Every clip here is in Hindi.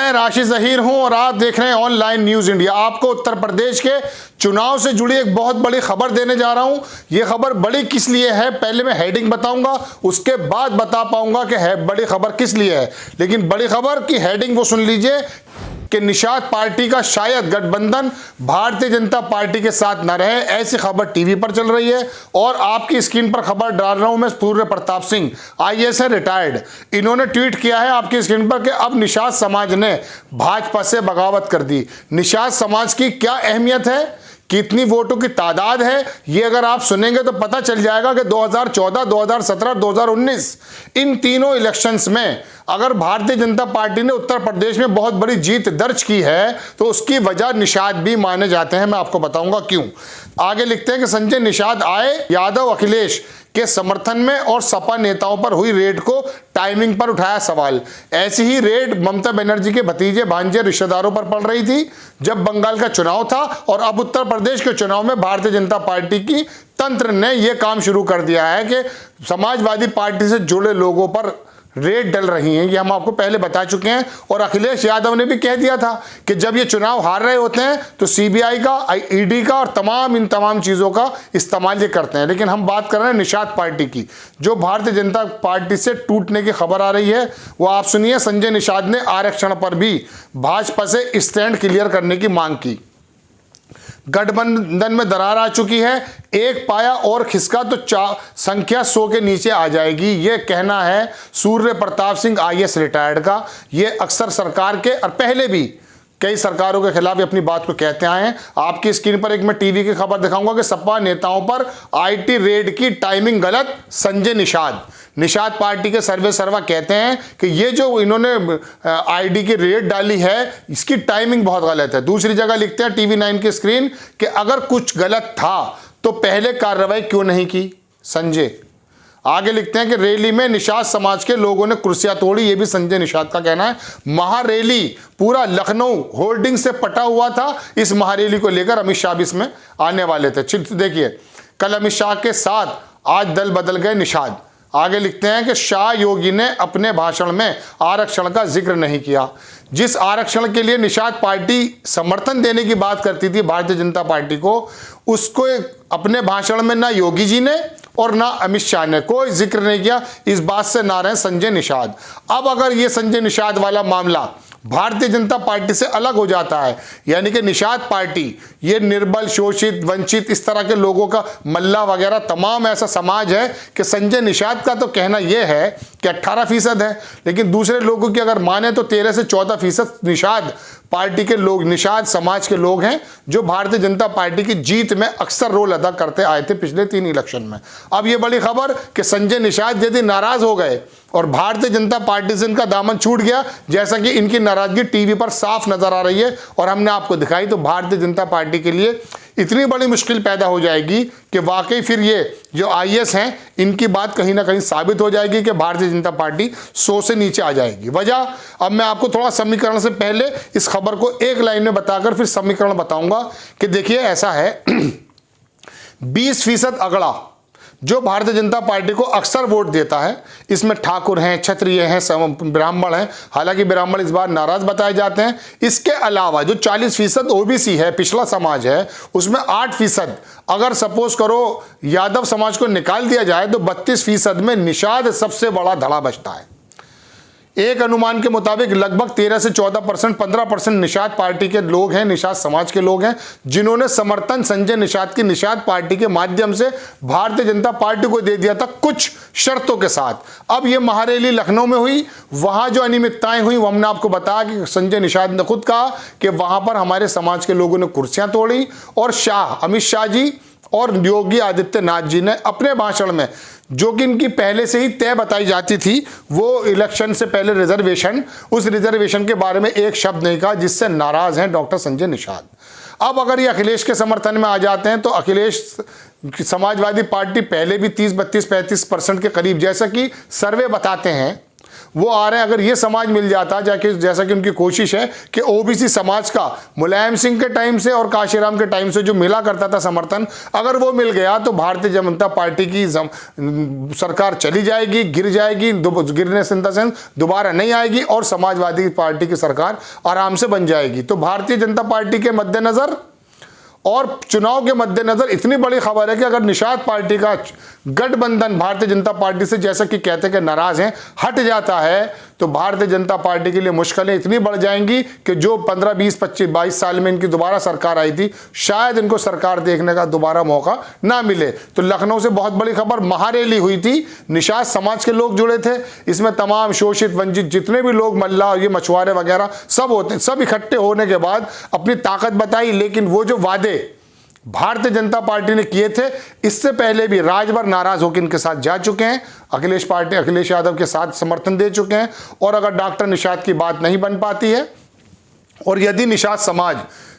मैं राशि जहीर हूं और आप देख रहे हैं ऑनलाइन न्यूज इंडिया। आपको उत्तर प्रदेश के चुनाव से जुड़ी एक बहुत बड़ी खबर देने जा रहा हूं। यह खबर बड़ी किस लिए है, पहले मैं हेडिंग बताऊंगा, उसके बाद बता पाऊंगा कि बड़ी खबर किस लिए है। लेकिन बड़ी खबर की हेडिंग वो सुन लीजिए कि निषाद पार्टी का शायद गठबंधन भारतीय जनता पार्टी के साथ न रहे, ऐसी खबर टीवी पर चल रही है। और आपकी स्क्रीन पर खबर डाल रहा हूं मैं, सूर्य प्रताप सिंह आईएएस है, रिटायर्ड। इन्होंने ट्वीट किया है आपकी स्क्रीन पर कि अब निषाद समाज ने भाजपा से बगावत कर दी। निषाद समाज की क्या अहमियत है, कितनी वोटों की तादाद है, ये अगर आप सुनेंगे तो पता चल जाएगा कि 2014, 2017, 2019 इन तीनों इलेक्शंस में अगर भारतीय जनता पार्टी ने उत्तर प्रदेश में बहुत बड़ी जीत दर्ज की है तो उसकी वजह निषाद भी माने जाते हैं। मैं आपको बताऊंगा क्यों। आगे लिखते हैं कि संजय निषाद आए यादव अखिलेश के समर्थन में और सपा नेताओं पर हुई रेड को टाइमिंग पर उठाया सवाल। ऐसी ही रेड ममता बनर्जी के भतीजे भांजे रिश्तेदारों पर पड़ रही थी जब बंगाल का चुनाव था, और अब उत्तर प्रदेश के चुनाव में भारतीय जनता पार्टी की तंत्र ने यह काम शुरू कर दिया है कि समाजवादी पार्टी से जुड़े लोगों पर रेड डल रही हैं। ये हम आपको पहले बता चुके हैं। और अखिलेश यादव ने भी कह दिया था कि जब ये चुनाव हार रहे होते हैं तो सीबीआई का, ईडी का और इन तमाम चीज़ों का इस्तेमाल ये करते हैं। लेकिन हम बात कर रहे हैं निषाद पार्टी की, जो भारतीय जनता पार्टी से टूटने की खबर आ रही है। वो आप सुनिए। संजय निषाद ने आरक्षण पर भी भाजपा से स्टैंड क्लियर करने की मांग की। गठबंधन में दरार आ चुकी है, एक पाया और खिसका तो संख्या 100 के नीचे आ जाएगी, ये कहना है सूर्य प्रताप सिंह आईएएस रिटायर्ड का। ये अक्सर सरकार के और पहले भी कई सरकारों के खिलाफ अपनी बात को कहते आए हैं। आपकी स्क्रीन पर एक मैं टीवी की खबर दिखाऊंगा कि सपा नेताओं पर आईटी रेड की टाइमिंग गलत। संजय निषाद पार्टी के सर्वे सर्वा कहते हैं कि ये जो इन्होंने आईडी की रेड डाली है इसकी टाइमिंग बहुत गलत है। दूसरी जगह लिखते हैं टीवी 9 की स्क्रीन कि अगर कुछ गलत था तो पहले कार्रवाई क्यों नहीं की संजय। आगे लिखते हैं कि रैली में निषाद समाज के लोगों ने कुर्सियां तोड़ी, ये भी संजय निषाद का कहना है। महारैली पूरा लखनऊ होर्डिंग से पटा हुआ था। इस महारैली को लेकर अमित शाह भी इसमें आने वाले थे। देखिए, कल अमित शाह के साथ आज दल बदल गए निषाद। आगे लिखते हैं कि शाह योगी ने अपने भाषण में आरक्षण का जिक्र नहीं किया। जिस आरक्षण के लिए निषाद पार्टी समर्थन देने की बात करती थी भारतीय जनता पार्टी को, उसको अपने भाषण में ना योगी जी ने और ना अमित शाह ने कोई जिक्र नहीं किया। इस बात से ना रहे संजय निषाद। अब अगर ये संजय निषाद वाला मामला भारतीय जनता पार्टी से अलग हो जाता है, यानी कि निषाद पार्टी ये निर्बल, शोषित, वंचित इस तरह के लोगों का, मल्ला वगैरह तमाम ऐसा समाज है कि संजय निषाद का तो कहना यह है कि 18% है, लेकिन दूसरे लोगों की अगर माने तो 13 से 14% निषाद पार्टी के लोग, निषाद समाज के लोग हैं जो भारतीय जनता पार्टी की जीत में अक्सर रोल अदा करते आए थे पिछले 3 इलेक्शन में। अब ये बड़ी खबर कि संजय निषाद यदि नाराज हो गए और भारतीय जनता पार्टी से इनका दामन छूट गया, जैसा कि इनकी नाराजगी टीवी पर साफ नजर आ रही है और हमने आपको दिखाई, तो भारतीय जनता पार्टी के लिए इतनी बड़ी मुश्किल पैदा हो जाएगी कि वाकई फिर ये जो आईएएस हैं इनकी बात कहीं ना कहीं साबित हो जाएगी कि भारतीय जनता पार्टी 100 से नीचे आ जाएगी। वजह अब मैं आपको थोड़ा समीकरण से पहले इस खबर को एक लाइन में बताकर फिर समीकरण बताऊंगा कि देखिए ऐसा है 20% अगड़ा जो भारतीय जनता पार्टी को अक्सर वोट देता है, इसमें ठाकुर हैं, क्षत्रिय हैं, ब्राह्मण हैं। हालांकि ब्राह्मण इस बार नाराज बताए जाते हैं। इसके अलावा जो 40% ओबीसी है, पिछड़ा समाज है, उसमें 8% अगर सपोज करो यादव समाज को निकाल दिया जाए तो 32% में निषाद सबसे बड़ा धड़ा बचता है। एक अनुमान के मुताबिक लगभग 13 से 14%, 15% निषाद पार्टी के लोग हैं, निषाद समाज के लोग हैं जिन्होंने समर्थन संजय निषाद की निषाद पार्टी के माध्यम से भारतीय जनता पार्टी को दे दिया था कुछ शर्तों के साथ। अब ये महारैली लखनऊ में हुई, वहां जो अनियमितताएं हुई वो हमने आपको बताया कि संजय निषाद ने खुद कहा कि वहां पर हमारे समाज के लोगों ने कुर्सियां तोड़ी और अमित शाह जी और योगी आदित्यनाथ जी ने अपने भाषण में, जो कि इनकी पहले से ही तय बताई जाती थी, वो इलेक्शन से पहले रिजर्वेशन, उस रिजर्वेशन के बारे में एक शब्द नहीं कहा, जिससे नाराज हैं डॉक्टर संजय निषाद। अब अगर ये अखिलेश के समर्थन में आ जाते हैं तो अखिलेश समाजवादी पार्टी पहले भी 30, 32, 35% के करीब, जैसा कि सर्वे बताते हैं, वो आ रहे हैं। अगर ये समाज मिल जाता, जाके जैसा कि उनकी कोशिश है कि ओबीसी समाज का मुलायम सिंह के टाइम से और काशीराम के टाइम से जो मिला करता था समर्थन, अगर वो मिल गया तो भारतीय जनता पार्टी की सरकार चली जाएगी, गिर जाएगी, गिरने से दोबारा नहीं आएगी और समाजवादी पार्टी की सरकार आराम से बन जाएगी। तो भारतीय जनता पार्टी के मद्देनजर और चुनाव के मद्देनजर इतनी बड़ी खबर है कि अगर निषाद पार्टी का गठबंधन भारतीय जनता पार्टी से, जैसा कि कहते हैं कि नाराज हैं, हट जाता है तो भारतीय जनता पार्टी के लिए मुश्किलें इतनी बढ़ जाएंगी कि जो 15, 20, 25, 22 साल में इनकी दोबारा सरकार आई थी, शायद इनको सरकार देखने का दोबारा मौका ना मिले। तो लखनऊ से बहुत बड़ी खबर, महारैली हुई थी, निषाद समाज के लोग जुड़े थे, इसमें तमाम शोषित वंचित जितने भी लोग, मल्ला, ये मछुआरे वगैरह सब होते, सब इकट्ठे होने के बाद अपनी ताकत बताई। लेकिन वो जो वादे भारतीय जनता पार्टी ने किए थे, इससे पहले भी राजभर नाराज होकर इनके साथ जा चुके हैं, अखिलेश यादव के साथ समर्थन दे चुके हैं। और अगर डॉक्टर निषाद की बात नहीं बन पाती है और यदि निषाद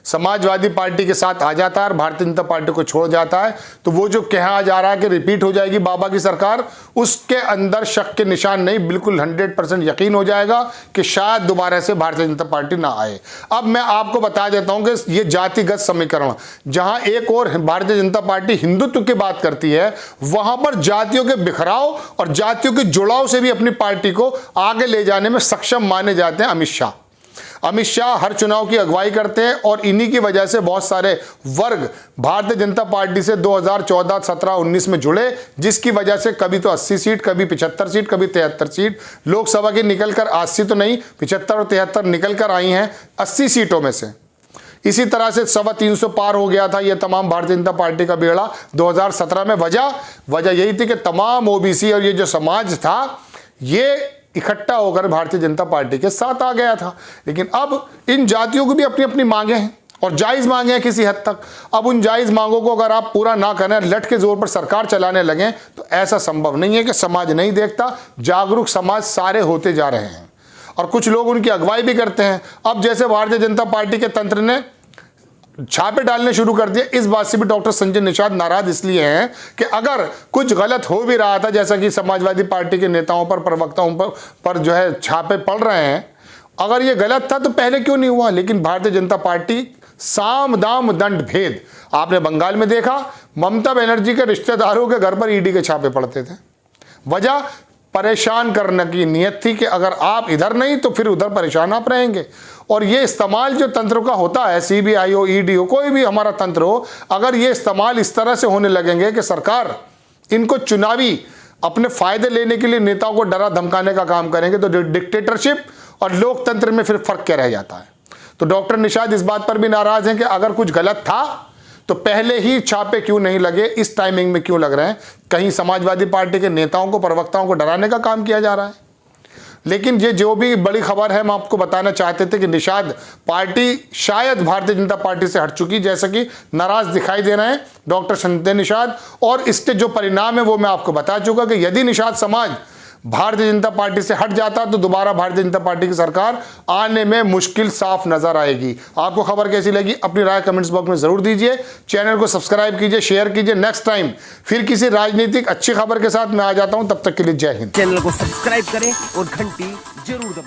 समाजवादी पार्टी के साथ आ जाता है और भारतीय जनता पार्टी को छोड़ जाता है, तो वो जो कहा जा रहा है कि रिपीट हो जाएगी बाबा की सरकार, उसके अंदर शक के निशान नहीं, बिल्कुल 100% यकीन हो जाएगा कि शायद दोबारा से भारतीय जनता पार्टी ना आए। अब मैं आपको बता देता हूं कि ये जातिगत समीकरण, जहां एक और भारतीय जनता पार्टी हिंदुत्व की बात करती है, वहां पर जातियों के बिखराव और जातियों के जुड़ाव से भी अपनी पार्टी को आगे ले जाने में सक्षम माने जाते हैं अमित शाह हर चुनाव की अगुवाई करते हैं और इन्हीं की वजह से बहुत सारे वर्ग भारतीय जनता पार्टी से 2014, 17, 19 में जुड़े, जिसकी वजह से कभी तो 80 सीट, कभी 75 सीट, कभी 73 सीट लोकसभा की निकलकर, 80 तो नहीं, 75 और 73 निकलकर आई हैं 80 सीटों में से। इसी तरह से 350 पार हो गया था ये तमाम भारतीय जनता पार्टी का बेड़ा 2017 में। वजह यही थी कि तमाम ओबीसी और ये जो समाज था, ये इकट्ठा होकर भारतीय जनता पार्टी के साथ आ गया था। लेकिन अब इन जातियों की भी अपनी अपनी मांगे हैं और जायज़ मांगे हैं किसी हद तक। अब उन जायज़ मांगों को अगर आप पूरा ना करें, लट के जोर पर सरकार चलाने लगें, तो ऐसा संभव नहीं है कि समाज नहीं देखता। जागरूक समाज सारे होते जा रहे हैं और कुछ लोग उनकी अगुवाई भी करते हैं। अब जैसे भारतीय जनता पार्टी के तंत्र ने छापे डालने शुरू कर दिए, इस बात से भी डॉक्टर संजय निषाद नाराज इसलिए हैं कि अगर कुछ गलत हो भी रहा था, जैसा कि समाजवादी पार्टी के नेताओं पर, प्रवक्ताओं पर जो है छापे पड़ रहे हैं, अगर ये गलत था तो पहले क्यों नहीं हुआ। लेकिन भारतीय जनता पार्टी साम दाम दंड भेद, आपने बंगाल में देखा, ममता बनर्जी के रिश्तेदारों के घर पर ईडी के छापे पड़ते थे। वजह परेशान करने की नीयत थी कि अगर आप इधर नहीं तो फिर उधर परेशान आप रहेंगे। और ये इस्तेमाल जो तंत्र का होता है, सीबीआई हो, ईडी हो, कोई भी हमारा तंत्र हो, अगर ये इस्तेमाल इस तरह से होने लगेंगे कि सरकार इनको चुनावी अपने फायदे लेने के लिए नेताओं को डरा धमकाने का काम करेंगे, तो डिक्टेटरशिप और लोकतंत्र में फिर फर्क क्या रह जाता है। तो डॉक्टर निषाद इस बात पर भी नाराज हैं कि अगर कुछ गलत था तो पहले ही छापे क्यों नहीं लगे, इस टाइमिंग में क्यों लग रहे हैं। कहीं समाजवादी पार्टी के नेताओं को, प्रवक्ताओं को डराने का काम किया जा रहा है। लेकिन ये जो भी बड़ी खबर है, हम आपको बताना चाहते थे कि निषाद पार्टी शायद भारतीय जनता पार्टी से हट चुकी, जैसा कि नाराज दिखाई दे रहे हैं डॉक्टर संजय निषाद। और इसके जो परिणाम है वो मैं आपको बता चुका कि यदि निषाद समाज भारतीय जनता पार्टी से हट जाता तो दोबारा भारतीय जनता पार्टी की सरकार आने में मुश्किल साफ नजर आएगी। आपको खबर कैसी लगी, अपनी राय कमेंट्स बॉक्स में जरूर दीजिए। चैनल को सब्सक्राइब कीजिए, शेयर कीजिए। नेक्स्ट टाइम फिर किसी राजनीतिक अच्छी खबर के साथ मैं आ जाता हूं, तब तक के लिए जय हिंद। चैनल को सब्सक्राइब करें और घंटी जरूर दबाएं।